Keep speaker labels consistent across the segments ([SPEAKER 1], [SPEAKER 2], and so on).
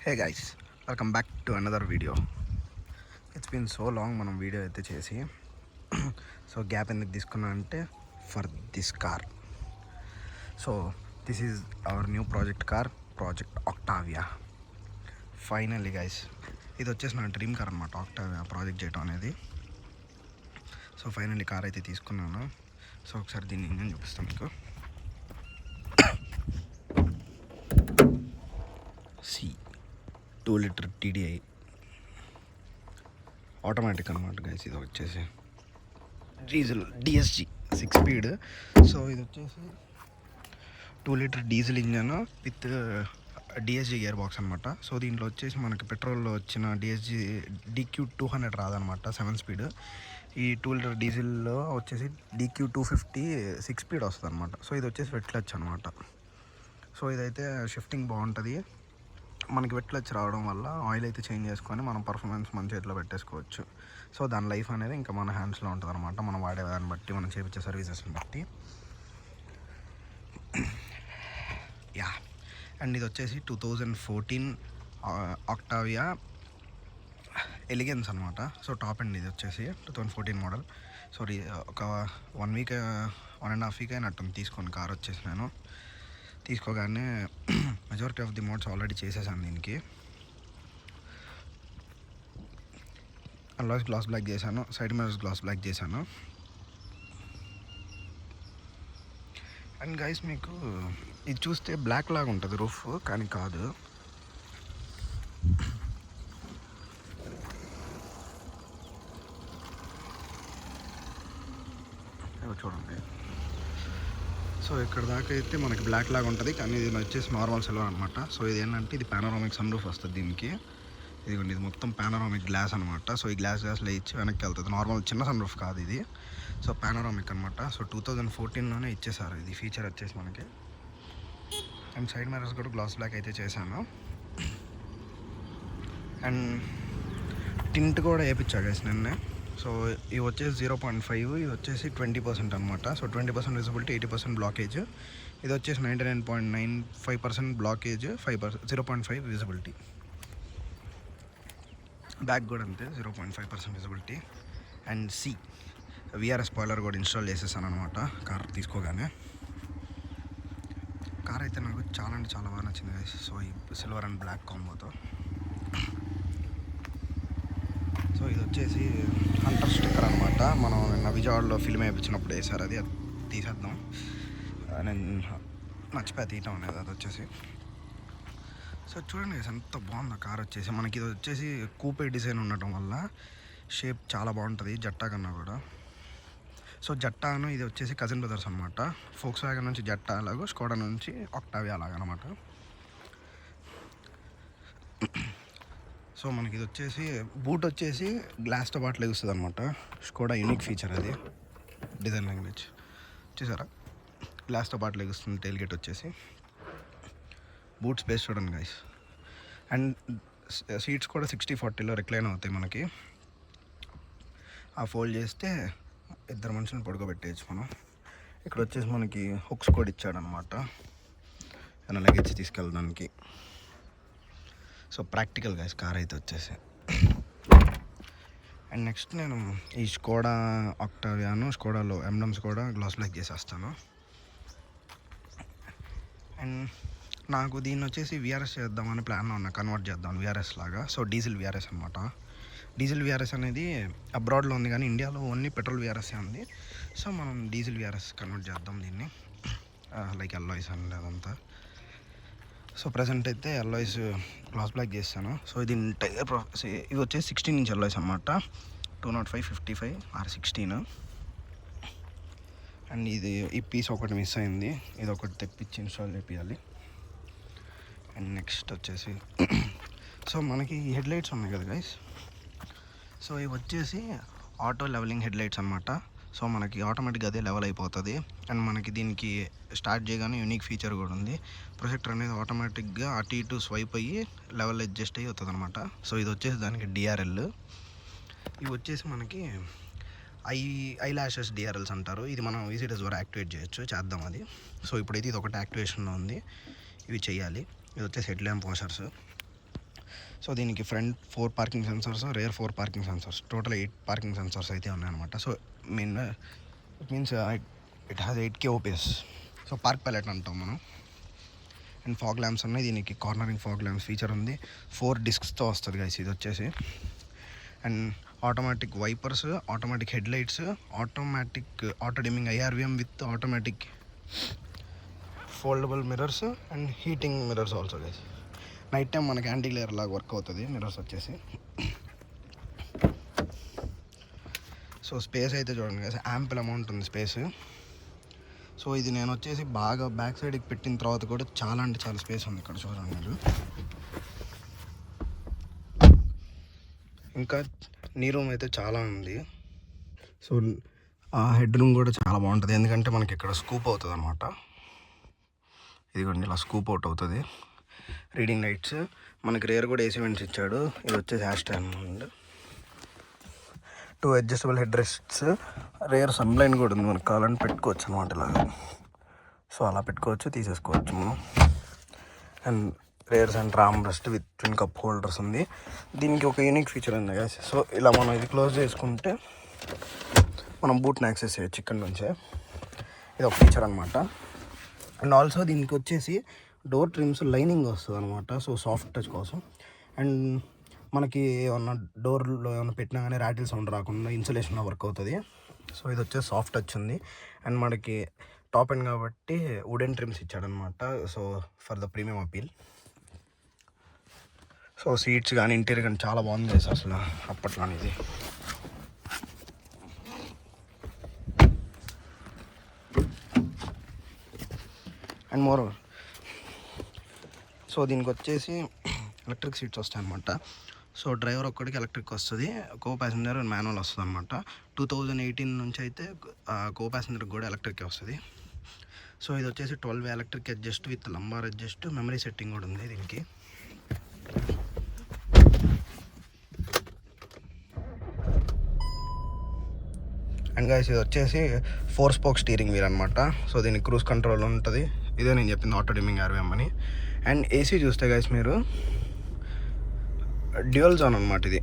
[SPEAKER 1] Hey guys, welcome back to another video. It's been so long మనం video అయితే చేసి. So gap ఎందుకు తీసుకున్నా అంటే for this car. So this is our new project Octavia. Finally guys, ఇది వచ్చేసి నా డ్రీమ్ కార్ అనమాట, ఆక్టావియా ప్రాజెక్ట్ చేయడం అనేది. సో ఫైనల్లీ కార్ అయితే తీసుకున్నాను. సో ఒకసారి దీన్ని ఇంజన్ చూపిస్తాను మీకు. సి 2 లీటర్ TDI ఆటోమేటిక్ అనమాట గైస్. ఇది వచ్చేసి డీజిల్ DSG 6 స్పీడ్. సో ఇది వచ్చేసి 2 litre diesel engine with DSG gear box అనమాట. సో దీంట్లో వచ్చేసి మనకి పెట్రోల్లో వచ్చిన DQ200 రాదనమాట, 7 స్పీడ్. ఈ 2 లీటర్ డీజిల్లో వచ్చేసి DQ250 6 స్పీడ్ వస్తుంది అనమాట. సో ఇది వచ్చేసి వెట్ క్లచ్ అనమాట. సో ఇదైతే షిఫ్టింగ్ బాగుంటుంది. మనకి వెట్ క్లచ్ రావడం వల్ల ఆయిల్ అయితే చేంజ్ చేసుకొని మనం పర్ఫార్మెన్స్ మన చేతిలో పెట్టేసుకోవచ్చు. సో దాని లైఫ్ అనేది ఇంకా మన హ్యాండ్స్లో ఉంటుంది అనమాట, మనం వాడే దాన్ని బట్టి, మనం చేయించే సర్వీసెస్ని బట్టి. యా, అండ్ ఇది వచ్చేసి 2014 ఆక్టావియా ఎలిగెన్స్ అనమాట. సో టాప్ అండ్ ఇది వచ్చేసి 2014 మోడల్. సారీ, ఒక 1.5 వీక్ అయినట్టుంది తీసుకొని కార్ వచ్చేసి. నేను తీసుకోగానే majority of the modes already చేసేసాను దీనికి. అల్లాయ్స్ గ్లాస్ బ్లాక్ చేశాను, సైడ్ మిర్రర్స్ గ్లాస్ బ్లాక్ చేశాను. అండ్ గైస్, మీకు ఇది చూస్తే బ్లాక్ లాగా ఉంటుంది రూఫ్, కానీ కాదు. చూడండి. సో ఇక్కడ దాకా అయితే మనకి బ్లాక్ లాగా ఉంటుంది, కానీ ఇది వచ్చేసి నార్మల్ సిల్వర్ అనమాట. సో ఇది ఏంటంటే, ఇది పానోరామిక్ సన్ రూఫ్ వస్తుంది దీనికి. ఇదిగోండి, ఇది మొత్తం పానోరామిక్ గ్లాస్ అనమాట. సో ఈ గ్లాస్లో ఇచ్చి వెనక్కి వెళ్తుంది. నార్మల్ చిన్న సన్ రూఫ్ కాదు ఇది. సో పానోరామిక్ అనమాట. సో 2014లోనే ఇచ్చేసారు ఇది ఫీచర్ వచ్చేసి మనకి. అండ్ సైడ్ మిర్రర్స్ కూడా గ్లాస్ బ్లాక్ అయితే చేశాను. అండ్ టింట్ కూడా వేయించాడు గైస్ నిన్నే. సో ఇవి వచ్చేసి 0.5, ఇది వచ్చేసి 20% అనమాట. So 20% visibility, 80% blockage. ఇది వచ్చేసి 99.95% బ్లాకేజ్, 0.5 విజిబిలిటీ. బ్యాక్ కూడా అంతే, 0.5% విజిబిలిటీ. అండ్ VRS స్పాయిలర్ కూడా ఇన్స్టాల్ చేసేసాను అనమాట కార్ తీసుకోగానే. కార్ అయితే నాకు చాలా అంటే చాలా బాగా నచ్చింది గైస్. సో ఈ సిల్వర్ అండ్ బ్లాక్ కాంబోతో. సో ఇది వచ్చేసి హంటర్ స్టిక్కర్ అనమాట. మనం నిన్న విజయవాడలో ఫిల్మ్ వేయించినప్పుడు వేసారు, అది తీసేద్దాం. నేను మర్చిపోయి తీయటం అనేది అది వచ్చేసి. సో చూడండి ఎంత బాగుంది కార్ వచ్చేసి. మనకి ఇది వచ్చేసి కూపే డిజైన్ ఉండటం వల్ల షేప్ చాలా బాగుంటుంది జట్టా కన్నా కూడా. సో జట్టాను ఇది వచ్చేసి కజిన్ బ్రదర్స్ అనమాట. ఫోక్స్ వ్యాగన్ నుంచి జట్టా అలాగో, స్కోడా నుంచి ఆక్టావియా అలాగనమాట. సో మనకి ఇది వచ్చేసి బూట్ వచ్చేసి గ్లాస్తో పాటు లెగుస్తుంది అనమాట. స్కోడా యూనిక్ ఫీచర్ అది, డిజైన్ లాంగ్వేజ్ చూసారా, గ్లాస్తో పాటు లెగుస్తుంది. టైల్ గేట్ వచ్చేసి, బూట్ స్పేస్ చూడండి గైస్. అండ్ సీట్స్ కూడా 60-40లో రిక్లైన్ అవుతాయి మనకి. ఆ ఫోల్డ్ చేస్తే 2 మనుషులను పడుకోబెట్టేయచ్చు మనం. ఇక్కడ వచ్చేసి మనకి హుక్స్ కూడా ఇచ్చాడనమాట ఏమైనా లగేజ్ తీసుకెళ్ళడానికి. సో ప్రాక్టికల్ గైస్ కార్ అయితే వచ్చేసి. అండ్ నెక్స్ట్ నేను ఈ స్కోడా ఆక్టావియాను, స్కోడాలో ఎంబ్లమ్స్ కూడా గ్లాస్ బ్లాక్ చేసేస్తాను. అండ్ నాకు దీన్ని వచ్చేసి VRS చేద్దామని ప్లాన్లో ఉన్నా, కన్వర్ట్ చేద్దాం VRS లాగా. సో డీజిల్ VRS అనమాట. డీజిల్ VRS అనేది అబ్రాడ్లో ఉంది, కానీ ఇండియాలో ఓన్లీ పెట్రోల్ VRS ఉంది. సో మనం డీజిల్ VRS కన్వర్ట్ చేద్దాం దీన్ని, లైక్ అల్లాయ్స్ అండ్ అదంతా. సో ప్రజెంట్ అయితే అల్లాయ్స్ గ్లాస్ బ్లాక్ చేస్తాను. సో ఇది టైర్ ఇవి వచ్చేసి 16 ఇంచ్ అల్లాయ్స్ అనమాట. 205, 55 or 16. అండ్ ఈ పీస్ ఒకటి మిస్ అయింది, ఇది ఒకటి తెప్పించి ఇన్స్టాల్ చేయాలి. అండ్ నెక్స్ట్ వచ్చేసి సో మనకి హెడ్లైట్స్ ఉన్నాయి కదా గైస్. సో ఇవి వచ్చేసి ఆటో లెవెలింగ్ హెడ్లైట్స్ అనమాట. సో మనకి ఆటోమేటిక్గా అదే లెవెల్ అయిపోతుంది. అండ్ మనకి దీనికి స్టార్ట్ చేయగానే యూనిక్ ఫీచర్ కూడా ఉంది. ప్రొజెక్టర్ అనేది ఆటోమేటిక్గా అటు ఇటు స్వైప్ అయ్యి లెవెల్ అడ్జస్ట్ అయ్యి అవుతుంది అనమాట. సో ఇది వచ్చేసి దానికి DRL. ఇవి వచ్చేసి మనకి ఐ లాషెస్ DRLs అంటారు. ఇది మనం VCTS ద్వారా యాక్టివేట్ చేద్దాం అది. సో ఇప్పుడైతే ఇది ఒకటి యాక్టివేషన్లో ఉంది, ఇవి చేయాలి. ఇది వచ్చేసి హెడ్ ల్యాంప్ వాషర్స్. సో దీనికి front 4 parking sensors, rare 4 parking sensors, total 8 parking sensors అయితే ఉన్నాయన్నమాట. So it means it has 8K OPS. So park pilot అంటాం మనం. అండ్ ఫాగ్ ల్యాంప్స్ ఉన్నాయి, దీనికి కార్నరింగ్ ఫాగ్ ల్యాంప్స్ ఫీచర్ ఉంది. 4 డిస్క్స్తో వస్తుంది గైస్ ఇది వచ్చేసి. And automatic wipers, automatic head lights, automatic auto dimming IRVM with automatic foldable mirrors and heating mirrors also guys. Night time మనకి anti glare లాగా work అవుతుంది mirrors వచ్చేసి. సో స్పేస్ అయితే చూడండి గైస్, యాంపుల్ అమౌంట్ ఉంది space. So ఇది నేను వచ్చేసి బాగా బ్యాక్ సైడ్కి పెట్టిన తర్వాత కూడా చాలా అంటే చాలా స్పేస్ ఉంది ఇక్కడ చూడండి మీరు. ఇంకా నీ రూమ్ అయితే చాలా ఉంది. సో ఆ హెడ్ రూమ్ కూడా చాలా బాగుంటుంది, ఎందుకంటే మనకి ఇక్కడ స్కూప్ అవుతుంది అనమాట. ఇదిగోండి ఇలా స్కూప్ అవుట్ అవుతుంది. రీడింగ్ లైట్స్, మనకి రేర్ కూడా AC వెంట్స్ ఇచ్చాడు. ఇది వచ్చేసి హ్యాష్టాండ్. 2 అడ్జస్టబుల్ హెడ్ రెస్ట్స్, రేర్ సన్లైన్ కూడా ఉంది, మనకు కావాలని పెట్టుకోవచ్చు అనమాట ఇలాగా. సో అలా పెట్టుకోవచ్చు, తీసేసుకోవచ్చు మనం. And rare centre arm rest with twin cup holders ఉంది. దీనికి ఒక యూనిక్ ఫీచర్ ఉంది గైస్. సో ఇలా మనం ఇది క్లోజ్ చేసుకుంటే మనం బూట్ని యాక్సెస్ చేయొచ్చు ఇక్కడ నుంచే. ఇది ఒక ఫీచర్ అనమాట. అండ్ ఆల్సో దీనికి వచ్చేసి డోర్ ట్రిమ్స్ లైనింగ్ వస్తుంది అనమాట. సో సాఫ్ట్ టచ్ కోసం. అండ్ మనకి ఏమన్నా డోర్లో ఏమైనా పెట్టినా కానీ ర్యాటిల్ సౌండ్ రాకుండా ఇన్సులేషన్లో వర్క్ అవుతుంది. సో ఇది వచ్చేసి సాఫ్ట్ టచ్ ఉంది. అండ్ మనకి టాప్ ఎండ్ కాబట్టి వుడెన్ ట్రిమ్స్ ఇచ్చాడనమాట. So for the premium appeal. So seats కానీ ఇంటీరియర్ కానీ చాలా బాగుంది గైస్ అసలు అప్పట్లో ఇది. అండ్ మోర్ సో దీనికి వచ్చేసి ఎలక్ట్రిక్ సీట్స్ వస్తాయి అనమాట. సో డ్రైవర్ ఒక్కడికి ఎలక్ట్రిక్ వస్తుంది, కో ప్యాసింజర్ మాన్యువల్ వస్తుంది అనమాట. 2018 నుంచి అయితే కో ప్యాసింజర్కి కూడా ఎలక్ట్రిక్ వస్తుంది. సో ఇది వచ్చేసి 12 electric adjust with lumbar adjust, memory setting కూడా ఉంది దీనికి. అండ్ గైస్ ఇది వచ్చేసి 4 స్పోక్ స్టీరింగ్ వీల్ అనమాట. సో దీనికి క్రూజ్ కంట్రోల్ ఉంటుంది. ఇదే నేను చెప్పింది ఆటో డిమ్మింగ్ IRVM అని. అండ్ AC చూస్తే గైస్ మీరు డ్యూయల్ జోన్ అనమాట. ఇది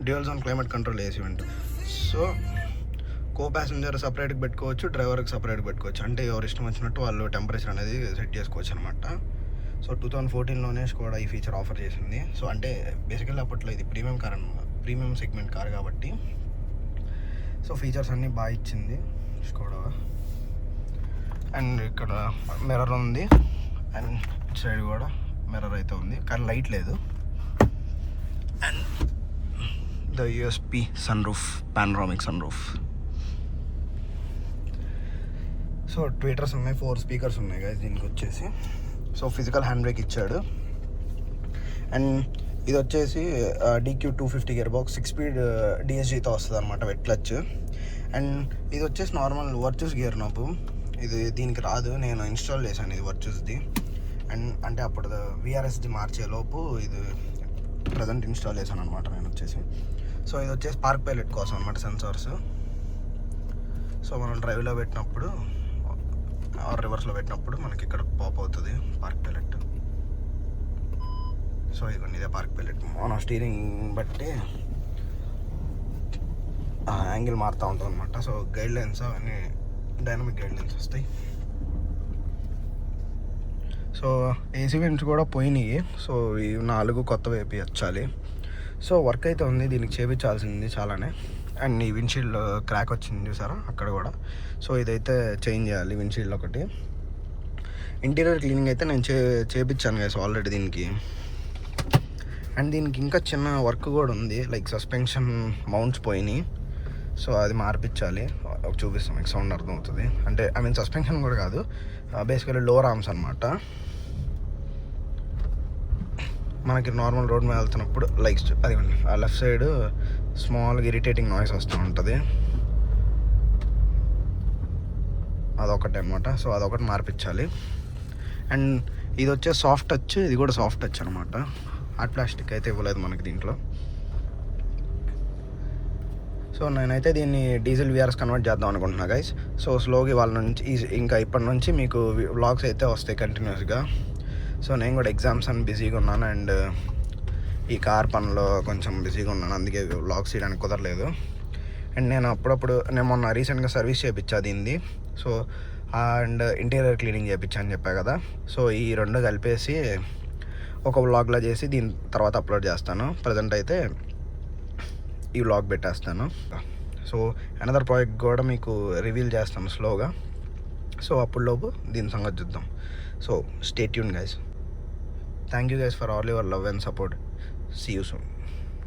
[SPEAKER 1] dual zone climate control AC vent. So co passenger సపరేట్గా పెట్టుకోవచ్చు, డ్రైవర్కి సపరేట్గా పెట్టుకోవచ్చు. అంటే ఎవరు ఇష్టం వచ్చినట్టు వాళ్ళు టెంపరేచర్ అనేది సెట్ చేసుకోవచ్చు అనమాట. సో 2014లోనే స్కోడా ఈ ఫీచర్ ఆఫర్ చేసింది. సో అంటే బేసికల్లీ అప్పట్లో ఇది ప్రీమియం కార్ అనమాట, ప్రీమియం సెగ్మెంట్ కార్ కాబట్టి. సో ఫీచర్స్ అన్నీ బాగా ఇచ్చింది స్కోడా. అండ్ ఇక్కడ మిర్రర్ ఉంది, అండ్ ఇటు సైడ్ కూడా మిర్రర్ అయితే ఉంది, కానీ లైట్ లేదు. And the USB sunroof, panoramic sunroof. So tweeters ఉన్నాయి, 4 స్పీకర్స్ ఉన్నాయి గైస్ దీనికి వచ్చేసి. సో ఫిజికల్ హ్యాండ్ బ్రేక్ ఇచ్చాడు. అండ్ ఇది వచ్చేసి DQ 250 గేర్ బాక్స్, 6 స్పీడ్ DSGతో వస్తుంది అనమాట, వెట్ క్లచ్. అండ్ ఇది వచ్చేసి నార్మల్ వర్చుస్ గేర్ నాపు, ఇది దీనికి రాదు, నేను ఇన్స్టాల్ చేశాను ఇది వర్చుస్ది. అండ్ అంటే అప్పుడు VRSది మార్చేలోపు ఇది ప్రజెంట్ ఇన్స్టాల్ చేశాను అనమాట నేను వచ్చేసి. సో ఇది వచ్చేసి పార్క్ పైలట్ కోసం అనమాట సెన్సార్స్. సో మనం డ్రైవ్లో పెట్టినప్పుడు రివర్స్లో పెట్టినప్పుడు మనకి ఇక్కడ పాప్ అవుతుంది పార్క్ పైలట్. సో ఇదిగోండి ఇదే పార్క్ పైలట్. మన స్టీరింగ్ బట్టి యాంగిల్ మారుతూ ఉంటుంది అనమాట. సో గైడ్ లైన్స్ అవన్నీ డైనమిక్ గైడ్ లైన్స్ వస్తాయి. సో AC వెంట్స్ కూడా పోయినాయి. సో ఈ 4 కొత్తవి వేయించాలి. సో వర్క్ అయితే ఉంది, దీనికి చేయించాల్సింది చాలానే. అండ్ ఈ విండ్షీల్డ్ క్రాక్ వచ్చింది చూసారా అక్కడ కూడా. సో ఇదైతే చేంజ్ చేయాలి విండ్షీల్డ్ ఒకటి. ఇంటీరియర్ క్లీనింగ్ అయితే నేను చేయించాను గైస్ ఆల్రెడీ దీనికి. అండ్ దీనికి ఇంకా చిన్న వర్క్ కూడా ఉంది, లైక్ సస్పెన్షన్ మౌంట్స్ పోయినాయి. సో అది మార్పించాలి, చూపిస్తాం మీకు సౌండ్ అర్థమవుతుంది. అంటే ఐ మీన్ సస్పెన్షన్ కూడా కాదు, బేసికలీ లోవర్ ఆర్మ్స్ అనమాట. మనకి నార్మల్ రోడ్ మీద వెళ్తున్నప్పుడు లైక్ అది ఆ లెఫ్ట్ సైడ్ స్మాల్గా ఇరిటేటింగ్ నాయిస్ వస్తూ ఉంటుంది, అదొకటి అనమాట. సో అదొకటి మార్పించాలి. అండ్ ఇది వచ్చే సాఫ్ట్ టచ్, ఇది కూడా సాఫ్ట్ టచ్ అనమాట. హార్డ్ ప్లాస్టిక్ అయితే ఇవ్వలేదు మనకి దీంట్లో. సో నేనైతే దీన్ని డీజిల్ VRS కన్వర్ట్ చేద్దాం అనుకుంటున్నా గైస్. సో స్లోగా వాళ్ళ నుంచి ఇంకా ఇప్పటి నుంచి మీకు వ్లాగ్స్ అయితే వస్తాయి కంటిన్యూస్గా. సో నేను కూడా ఎగ్జామ్స్ అని బిజీగా ఉన్నాను, అండ్ ఈ కార్ పనిలో కొంచెం బిజీగా ఉన్నాను, అందుకే వ్లాగ్స్ చేయడానికి కుదరలేదు. అండ్ నేను మొన్న రీసెంట్గా సర్వీస్ చేయించా దీన్ని, సో అండ్ ఇంటీరియర్ క్లీనింగ్ చేయించా అని చెప్పా కదా. సో ఈ రెండు కలిపేసి ఒక వ్లాగ్లో చేసి దీని తర్వాత అప్లోడ్ చేస్తాను. ప్రజెంట్ అయితే ఈ వ్లాగ్ పెట్టేస్తాను. సో అనదర్ ప్రాజెక్ట్ కూడా మీకు రివీల్ చేస్తాను స్లోగా. సో అప్పుడులోపు దీని సంగతి చూద్దాం. So stay tune guys. Thank you guys for all your love and support. See you soon.